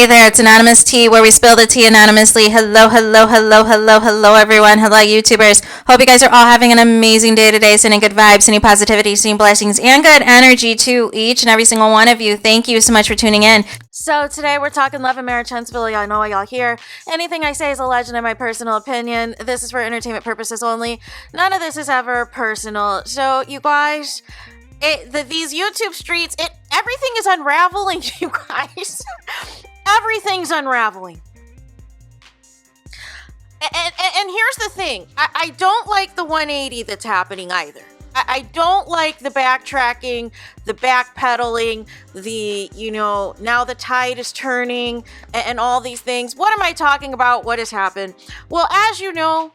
there, it's Anonymous Tea, where we spill the tea anonymously. Hello, hello, hello, hello, hello, everyone. Hello, YouTubers. Hope you guys are all having an amazing day today, sending good vibes, sending positivity, sending blessings, and good energy to each and every single one of you. Thank you so much for tuning in. So today we're talking love and marriage, Huntsville. Y'all know why y'all here. Anything I say is a legend in my personal opinion. This is for entertainment purposes only. None of this is ever personal. So you guys, these YouTube streets, everything is unraveling, you guys. Everything's unraveling. And here's the thing. I don't like the 180 that's happening either. I don't like the backtracking, the backpedaling, now the tide is turning and all these things. What am I talking about? What has happened? Well, as you know,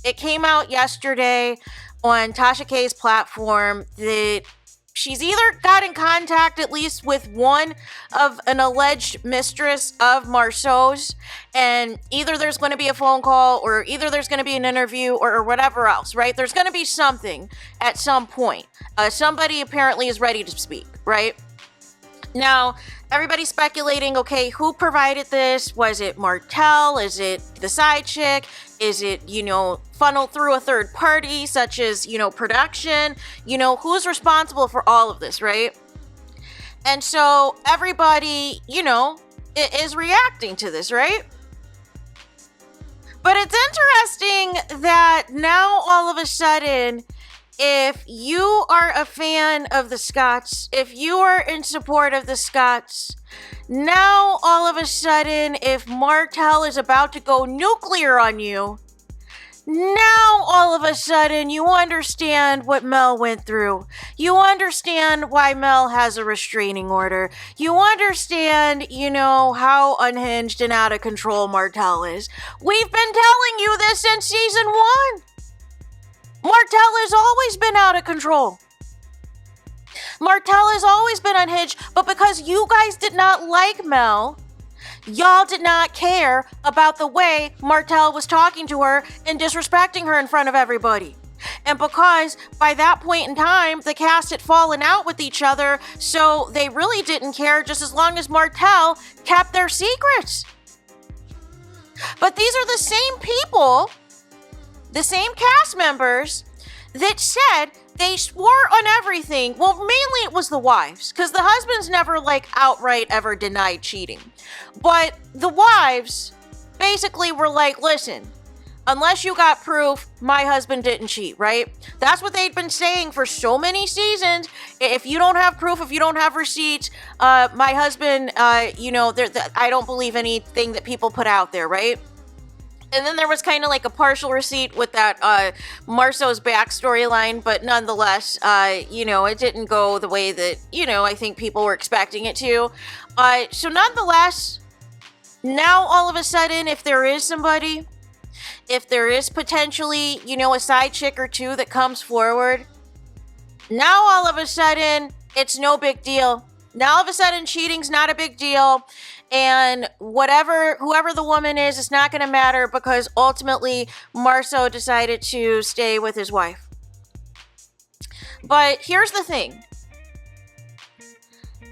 it came out yesterday on Tasha K's platform that she's either got in contact at least with one of an alleged mistress of Marceau's, and either there's going to be a phone call or either there's going to be an interview or whatever else, right? There's going to be something at some point. Somebody apparently is ready to speak, right? Now, everybody's speculating, okay, who provided this? Was it Martell? Is it the side chick? Is it, funneled through a third party, such as, production? Who's responsible for all of this, right? And so everybody, is reacting to this, right? But it's interesting that now all of a sudden, if you are a fan of the Scotts, if you are in support of the Scotts, now all of a sudden, if Martell is about to go nuclear on you, now all of a sudden you understand what Mel went through. You understand why Mel has a restraining order. You understand, how unhinged and out of control Martell is. We've been telling you this since season 1. Martell has always been out of control. Martell has always been unhinged, but because you guys did not like Mel, y'all did not care about the way Martell was talking to her and disrespecting her in front of everybody. And because by that point in time, the cast had fallen out with each other, so they really didn't care just as long as Martell kept their secrets. But these are the same people, the same cast members that said they swore on everything. Well, mainly it was the wives, because the husbands never outright ever denied cheating. But the wives basically were like, listen, unless you got proof, my husband didn't cheat, right? That's what they'd been saying for so many seasons. If you don't have proof, if you don't have receipts, my husband, I don't believe anything that people put out there, right? And then there was kind of like a partial receipt with that Marceau's backstory line, but nonetheless, it didn't go the way that, I think people were expecting it to. So nonetheless, now all of a sudden, if there is somebody, if there is potentially, a side chick or two that comes forward, now all of a sudden, it's no big deal. Now all of a sudden, cheating's not a big deal. And whoever the woman is, it's not going to matter because ultimately Marceau decided to stay with his wife. But here's the thing.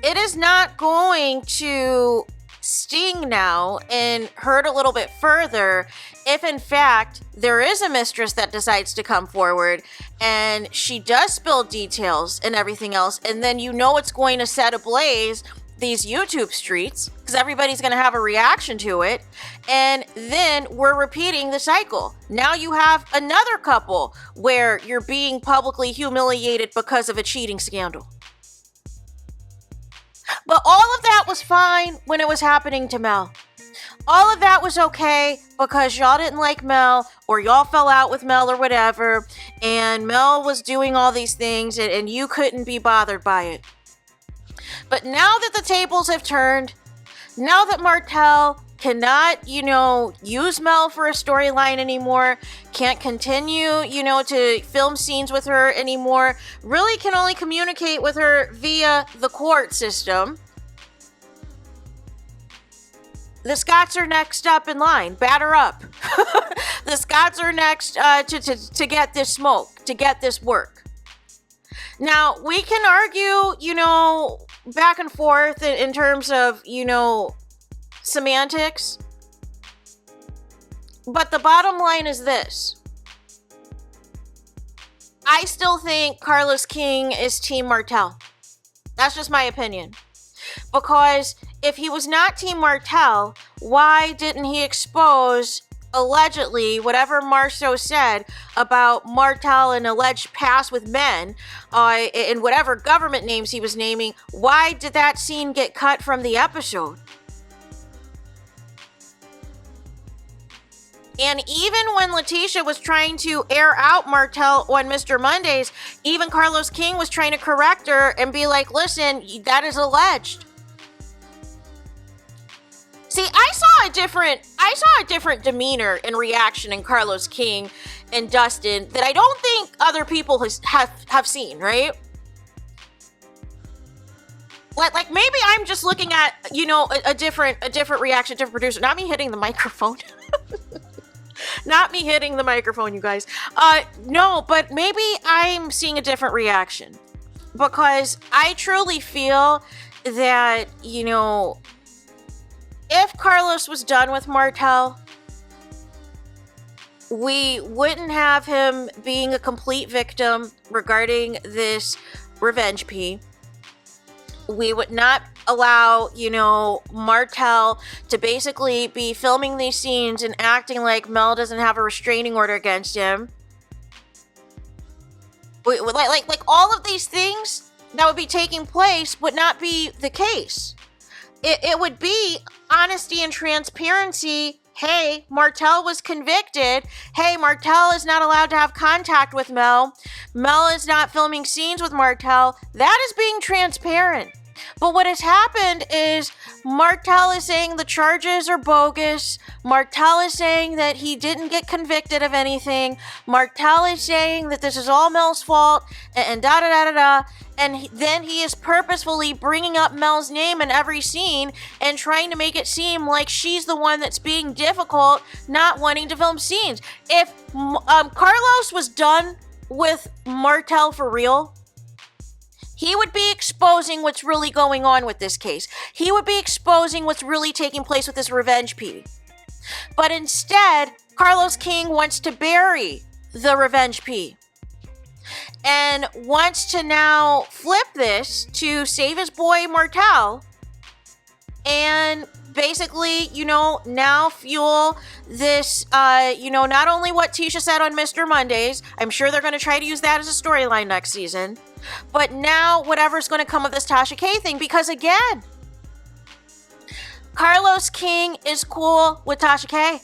It is not going to sting now and hurt a little bit further if in fact there is a mistress that decides to come forward and she does spill details and everything else, and then it's going to set ablaze these YouTube streets because everybody's going to have a reaction to it, and then we're repeating the cycle. Now you have another couple where you're being publicly humiliated because of a cheating scandal. But all of that was fine when it was happening to Mel. All of that was okay because y'all didn't like Mel, or y'all fell out with Mel or whatever, and Mel was doing all these things and you couldn't be bothered by it. But now that the tables have turned, now that Martell cannot, use Mel for a storyline anymore, can't continue, to film scenes with her anymore, really can only communicate with her via the court system, the Scotts are next up in line. Batter up. The Scotts are next to get this smoke, to get this work. Now, we can argue, back and forth in terms of, semantics. But the bottom line is this. I still think Carlos King is Team Martell. That's just my opinion. Because if he was not Team Martell, why didn't he expose, allegedly, whatever Marceau said about Martell and alleged past with men, and whatever government names he was naming? Why did that scene get cut from the episode? And even when Letitia was trying to air out Martell on Mr. Mondays, even Carlos King was trying to correct her and be like, listen, that is alleged. See, I saw a different demeanor and reaction in Carlos King and Dustin that I don't think other people have seen, right? Like maybe I'm just looking at, a different reaction, different producer. Not me hitting the microphone. Not me hitting the microphone, you guys. No, but maybe I'm seeing a different reaction. Because I truly feel that, if Carlos was done with Martell, we wouldn't have him being a complete victim regarding this revenge pee. We would not allow, Martell to basically be filming these scenes and acting like Mel doesn't have a restraining order against him. Like all of these things that would be taking place would not be the case. It would be honesty and transparency. Hey, Martell was convicted. Hey, Martell is not allowed to have contact with Mel. Mel is not filming scenes with Martell. That is being transparent. But what has happened is Martell is saying the charges are bogus. Martell is saying that he didn't get convicted of anything. Martell is saying that this is all Mel's fault and da-da-da-da-da. And then he is purposefully bringing up Mel's name in every scene and trying to make it seem like she's the one that's being difficult, not wanting to film scenes. If Carlos was done with Martell for real, he would be exposing what's really going on with this case. He would be exposing what's really taking place with this revenge pee. But instead, Carlos King wants to bury the revenge pee and wants to now flip this to save his boy Martell and basically, now fuel this, not only what Tisha said on Mr. Mondays. I'm sure they're going to try to use that as a storyline next season. But now whatever's going to come of this Tasha K thing, because again, Carlos King is cool with Tasha K.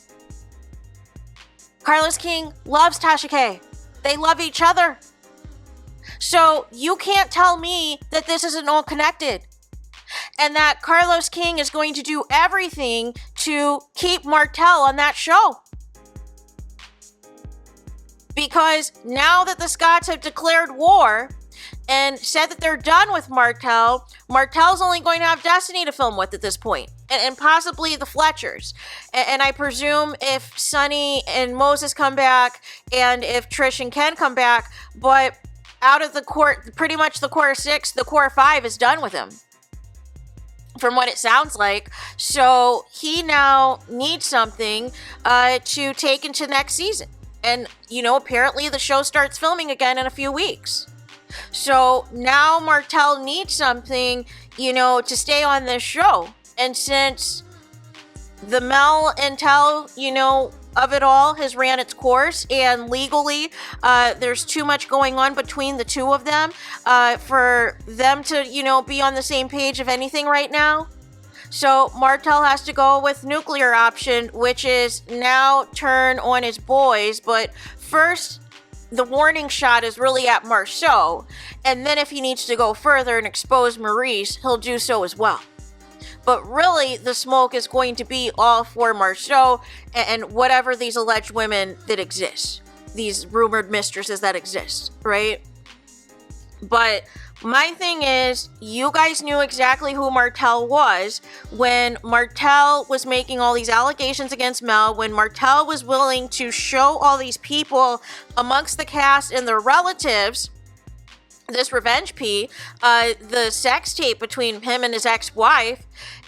Carlos King loves Tasha K. They love each other. So you can't tell me that this isn't all connected. And that Carlos King is going to do everything to keep Martell on that show. Because now that the Scots have declared war and said that they're done with Martell, Martell's only going to have Destiny to film with at this point, and possibly the Fletchers. And I presume if Sonny and Moses come back, and if Trish and Ken come back, but out of the court, pretty much the core 6, the core 5 is done with him, from what it sounds like. So he now needs something to take into next season. And, apparently the show starts filming again in a few weeks. So now Martell needs something, to stay on this show. And since the Mel and Tell, of it all has ran its course, and legally there's too much going on between the two of them for them to, be on the same page of anything right now. So Martell has to go with nuclear option, which is now turn on his boys. But first, the warning shot is really at Marceau. And then if he needs to go further and expose Maurice, he'll do so as well. But really, the smoke is going to be all for Marceau and whatever these alleged women that exist. These rumored mistresses that exist, right? But my thing is, you guys knew exactly who Martell was when Martell was making all these allegations against Mel, when Martell was willing to show all these people amongst the cast and their relatives this revenge the sex tape between him and his ex-wife,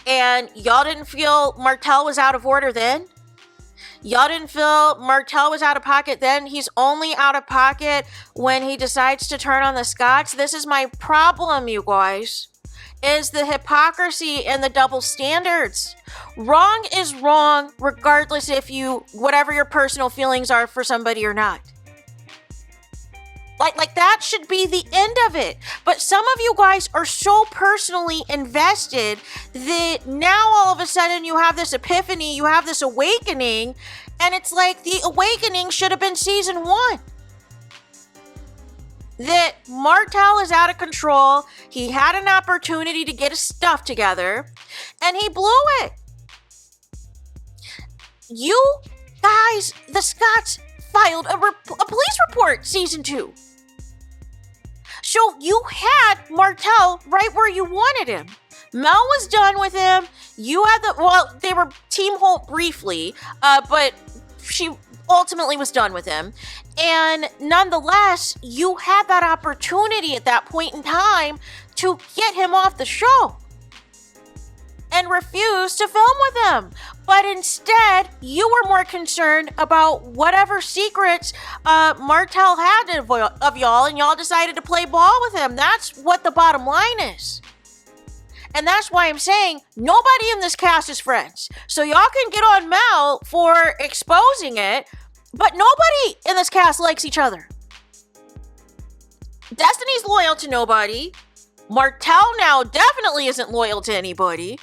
and y'all didn't feel Martell was out of order then? Y'all didn't feel Martell was out of pocket then? He's only out of pocket when he decides to turn on the Scots. This is my problem, you guys, is the hypocrisy and the double standards. Wrong is wrong, regardless if whatever your personal feelings are for somebody or not. Like that should be the end of it. But some of you guys are so personally invested that now all of a sudden you have this epiphany, you have this awakening, and it's like the awakening should have been season 1. That Martell is out of control, he had an opportunity to get his stuff together, and he blew it. You guys, the Scots filed a police report season 2. So you had Martell right where you wanted him. Mel was done with him. You had they were Team Holt briefly, but she ultimately was done with him. And nonetheless, you had that opportunity at that point in time to get him off the show and refuse to film with him. But instead, you were more concerned about whatever secrets Martell had of y'all, and y'all decided to play ball with him. That's what the bottom line is. And that's why I'm saying nobody in this cast is friends. So y'all can get on Mel for exposing it, but nobody in this cast likes each other. Destiny's loyal to nobody. Martell now definitely isn't loyal to anybody.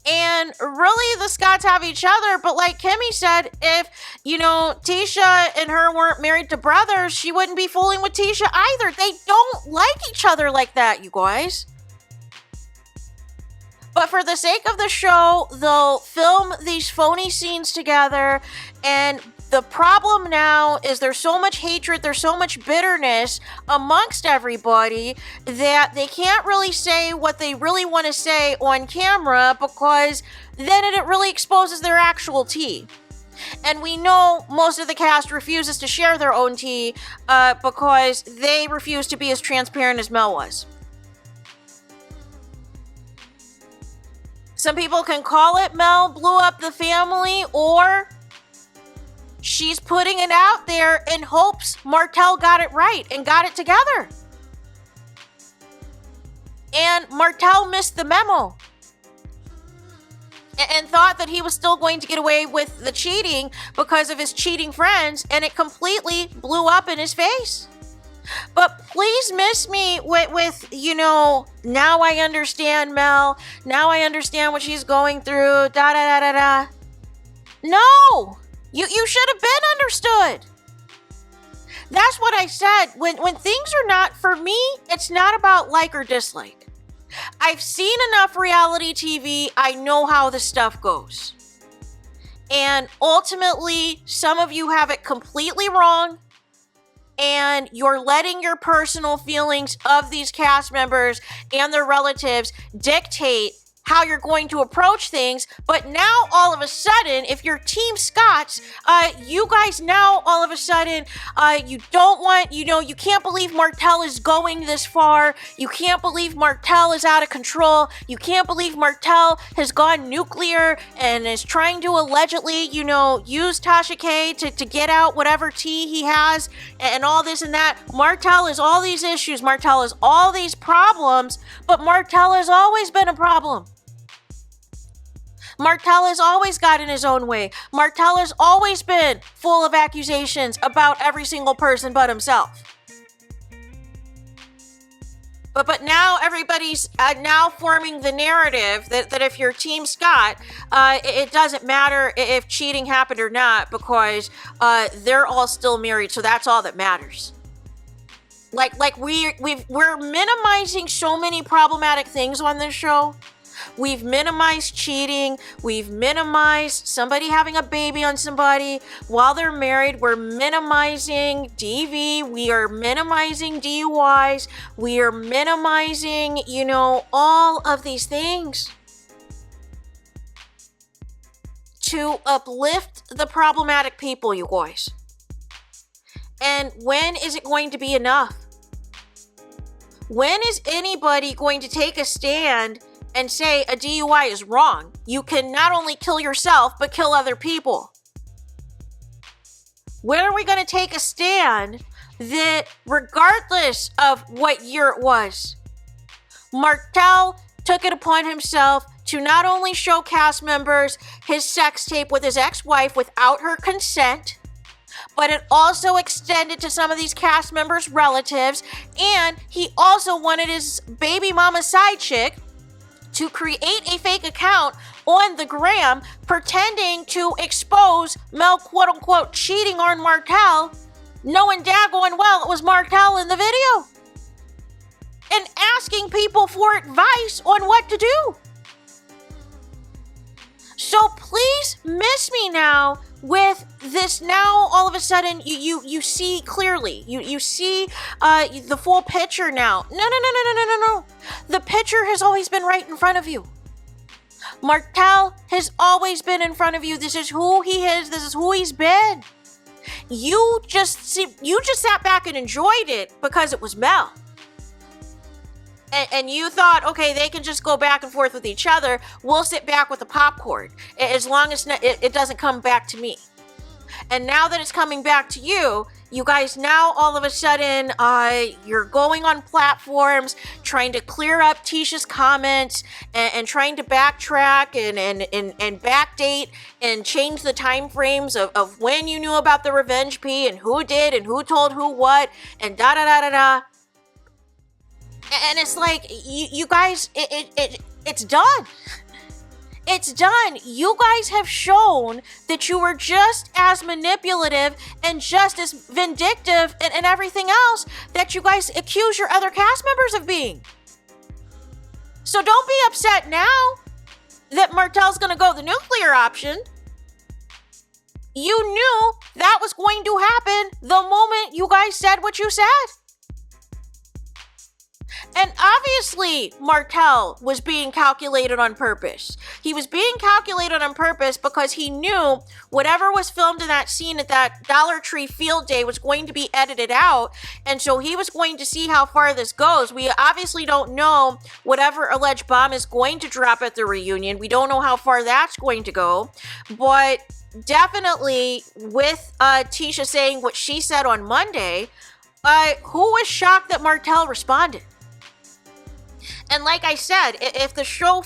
And really, the Scots have each other, but like Kimmy said, if, Tasha and her weren't married to brothers, she wouldn't be fooling with Tasha either. They don't like each other like that, you guys. But for the sake of the show, they'll film these phony scenes together, and the problem now is there's so much hatred, there's so much bitterness amongst everybody that they can't really say what they really want to say on camera, because then it really exposes their actual tea. And we know most of the cast refuses to share their own tea because they refuse to be as transparent as Mel was. Some people can call it Mel blew up the family, or she's putting it out there in hopes Martell got it right and got it together. And Martell missed the memo and thought that he was still going to get away with the cheating because of his cheating friends, and it completely blew up in his face. But please miss me with now I understand Mel, now I understand what she's going through, da-da-da-da-da. No! You should have been understood. That's what I said. When things are not, for me, it's not about like or dislike. I've seen enough reality TV. I know how this stuff goes. And ultimately, some of you have it completely wrong. And you're letting your personal feelings of these cast members and their relatives dictate how you're going to approach things. But now all of a sudden, if you're Team Scots, you guys now all of a sudden, you don't want, you can't believe Martell is going this far. You can't believe Martell is out of control. You can't believe Martell has gone nuclear and is trying to allegedly, use Tasha K to get out whatever tea he has and all this and that. Martell is all these issues. Martell is all these problems, but Martell has always been a problem. Martell has always got in his own way. Martell has always been full of accusations about every single person but himself. But now everybody's now forming the narrative that if you're Team Scott, it doesn't matter if cheating happened or not, because they're all still married, so that's all that matters. Like we're minimizing so many problematic things on this show. We've minimized cheating. We've minimized somebody having a baby on somebody while they're married. We're minimizing DV. We are minimizing DUIs. We are minimizing, all of these things to uplift the problematic people, you guys. And when is it going to be enough? When is anybody going to take a stand and say a DUI is wrong? You can not only kill yourself, but kill other people. When are we going to take a stand that regardless of what year it was, Martell took it upon himself to not only show cast members his sex tape with his ex-wife without her consent, but it also extended to some of these cast members' relatives, and he also wanted his baby mama side chick to create a fake account on the gram pretending to expose Mel quote-unquote cheating on Martell, knowing daggone well it was Martell in the video, and asking people for advice on what to do. So please miss me now with this. Now all of a sudden you see clearly. You see the full picture now. No. The picture has always been right in front of you. Martell has always been in front of you. This is who he is. This is who he's been. You just sat back and enjoyed it because it was Mel. And you thought, okay, they can just go back and forth with each other. We'll sit back with the popcorn as long as it doesn't come back to me. And now that it's coming back to you, you guys now all of a sudden, you're going on platforms, trying to clear up Tasha's comments and trying to backtrack and backdate and change the time frames of when you knew about the revenge P and who did and who told who what and da-da-da-da-da. And it's like, you guys, it's done. It's done. You guys have shown that you were just as manipulative and just as vindictive and everything else that you guys accuse your other cast members of being. So don't be upset now that Martell's going to go the nuclear option. You knew that was going to happen the moment you guys said what you said. And obviously, Martell was being calculated on purpose. He was being calculated on purpose because he knew whatever was filmed in that scene at that Dollar Tree field day was going to be edited out. And so he was going to see how far this goes. We obviously don't know whatever alleged bomb is going to drop at the reunion. We don't know how far that's going to go. But definitely with Tasha saying what she said on Monday, who was shocked that Martell responded? And like I said, if the show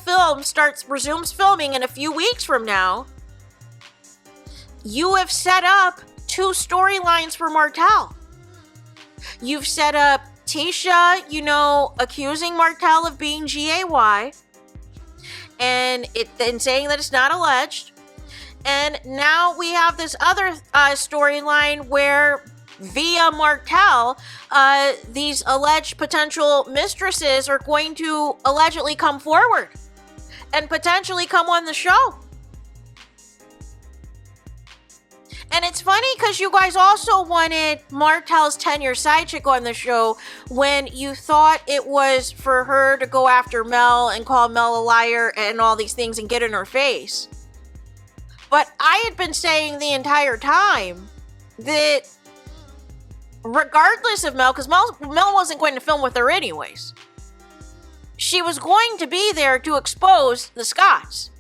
resumes filming in a few weeks from now, you have set up two storylines for Martell. You've set up Tasha, accusing Martell of being GAY and saying that it's not alleged. And now we have this other storyline where via Martell, these alleged potential mistresses are going to allegedly come forward and potentially come on the show. And it's funny because you guys also wanted Martell's 10-year side chick on the show when you thought it was for her to go after Mel and call Mel a liar and all these things and get in her face. But I had been saying the entire time that regardless of Mel, because Mel wasn't going to film with her anyways, she was going to be there to expose the Scotts.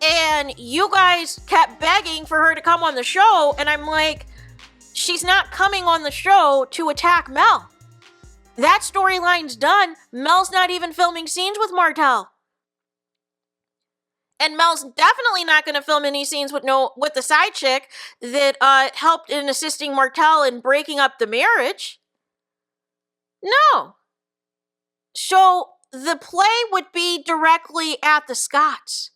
And you guys kept begging for her to come on the show, and I'm like, she's not coming on the show to attack Mel. That storyline's done. Mel's not even filming scenes with Martell. And Mel's definitely not going to film any scenes with the side chick that helped in assisting Martell in breaking up the marriage. No. So the play would be directly at the Scotts,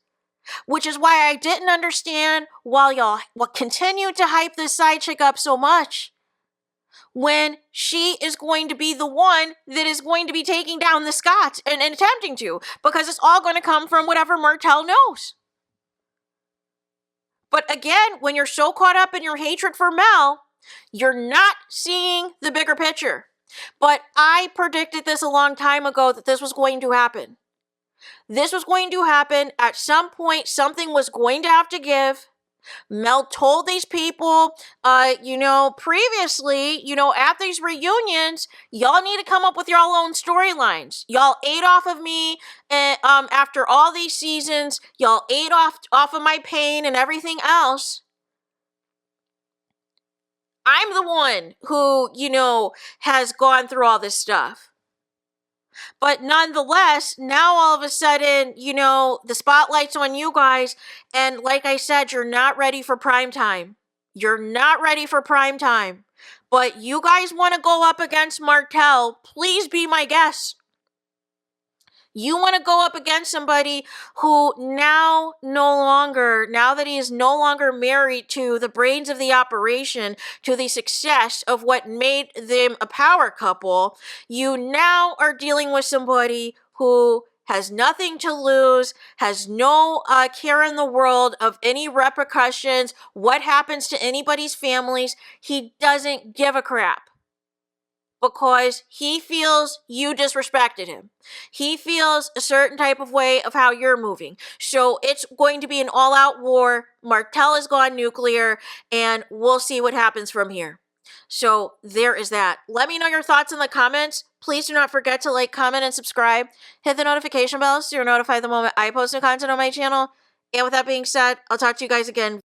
which is why I didn't understand why y'all continue to hype this side chick up so much when she is going to be the one that is going to be taking down the Scotts and attempting to, because it's all going to come from whatever Martell knows. But again, when you're so caught up in your hatred for Mel, you're not seeing the bigger picture. But I predicted this a long time ago that this was going to happen. This was going to happen at some point. Something was going to have to give. Mel told these people, previously, at these reunions, y'all need to come up with y'all own storylines. Y'all ate off of me, and after all these seasons, y'all ate off of my pain and everything else. I'm the one who, has gone through all this stuff. But nonetheless, now all of a sudden, the spotlight's on you guys. And like I said, you're not ready for prime time. You're not ready for prime time. But you guys want to go up against Martell, please be my guest. You want to go up against somebody who now that he is no longer married to the brains of the operation, to the success of what made them a power couple, you now are dealing with somebody who has nothing to lose, has no care in the world of any repercussions, what happens to anybody's families. He doesn't give a crap. Because he feels you disrespected him. He feels a certain type of way of how you're moving. So it's going to be an all-out war. Martell has gone nuclear, and we'll see what happens from here. So there is that. Let me know your thoughts in the comments. Please do not forget to like, comment, and subscribe. Hit the notification bell so you're notified the moment I post new content on my channel. And with that being said, I'll talk to you guys again